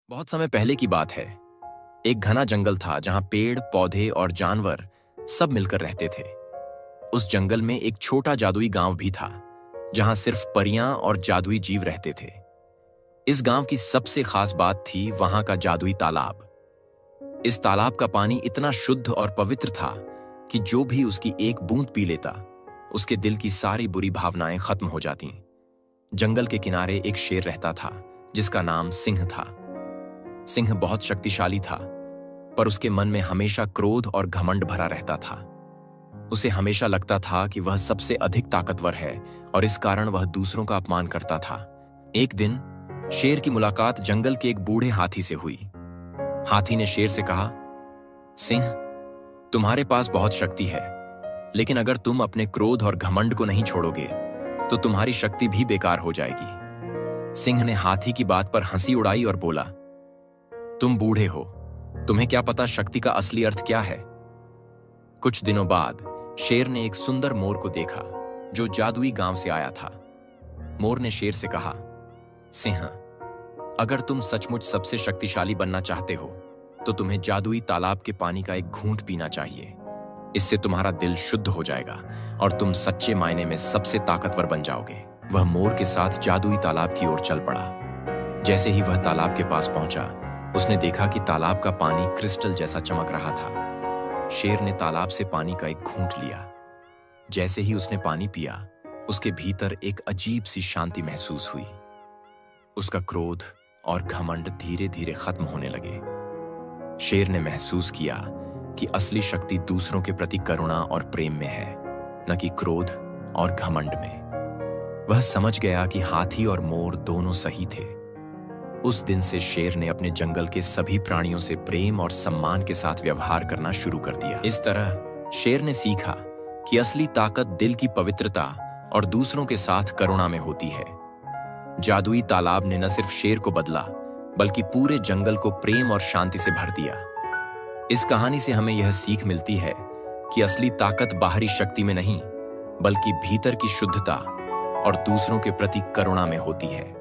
बहुत समय पहले की बात है। एक घना जंगल था जहां पेड़, पौधे और जानवर सब मिलकर रहते थे। उस जंगल में एक छोटा जादुई गांव भी था, जहां सिर्फ परियां और जादुई जीव रहते थे। इस गांव की सबसे खास बात थी वहां का जादुई तालाब। इस तालाब का पानी इतना शुद्ध और पवित्र था कि जो भी उसकी एक बूंद पी लेता, उसके दिल की सारी बुरी भावनाएं खत्म हो जातीं। जंगल के किनारे एक शेर रहता था, जिसका नाम सिंह था। सिंह बहुत शक्तिशाली था, पर उसके मन में हमेशा क्रोध और घमंड भरा रहता था। उसे हमेशा लगता था कि वह सबसे अधिक ताकतवर है और इस कारण वह दूसरों का अपमान करता था। एक दिन शेर की मुलाकात जंगल के एक बूढ़े हाथी से हुई। हाथी ने शेर से कहा, सिंह, तुम्हारे पास बहुत शक्ति है, लेकिन अगर तुम अपने क्रोध और घमंड को नहीं छोड़ोगे तो तुम्हारी शक्ति भी बेकार हो जाएगी। सिंह ने हाथी की बात पर हंसी उड़ाई और बोला, तुम बूढ़े हो, तुम्हें क्या पता शक्ति का असली अर्थ क्या है। कुछ दिनों बाद शेर ने एक सुंदर मोर को देखा जो जादुई गांव से आया था। मोर ने शेर से कहा, सिंह, अगर तुम सचमुच सबसे शक्तिशाली बनना चाहते हो तो तुम्हें जादुई तालाब के पानी का एक घूंट पीना चाहिए। इससे तुम्हारा दिल शुद्ध हो जाएगा और तुम सच्चे मायने में सबसे ताकतवर बन जाओगे। वह मोर के साथ जादुई तालाब की ओर चल पड़ा। जैसे ही वह तालाब के पास पहुंचा, उसने देखा कि तालाब का पानी क्रिस्टल जैसा चमक रहा था। शेर ने तालाब से पानी का एक घूंट लिया। जैसे ही उसने पानी पिया, उसके भीतर एक अजीब सी शांति महसूस हुई। उसका क्रोध और घमंड धीरे धीरे खत्म होने लगे। शेर ने महसूस किया कि असली शक्ति दूसरों के प्रति करुणा और प्रेम में है, न कि क्रोध और घमंड में। वह समझ गया कि हाथी और मोर दोनों सही थे। उस दिन से शेर ने अपने जंगल के सभी प्राणियों से प्रेम और सम्मान के साथ व्यवहार करना शुरू कर दिया। इस तरह शेर ने सीखा कि असली ताकत दिल की पवित्रता और दूसरों के साथ करुणा में होती है। जादुई तालाब ने न सिर्फ शेर को बदला, बल्कि पूरे जंगल को प्रेम और शांति से भर दिया। इस कहानी से हमें यह सीख मिलती है कि असली ताकत बाहरी शक्ति में नहीं, बल्कि भीतर की शुद्धता और दूसरों के प्रति करुणा में होती है।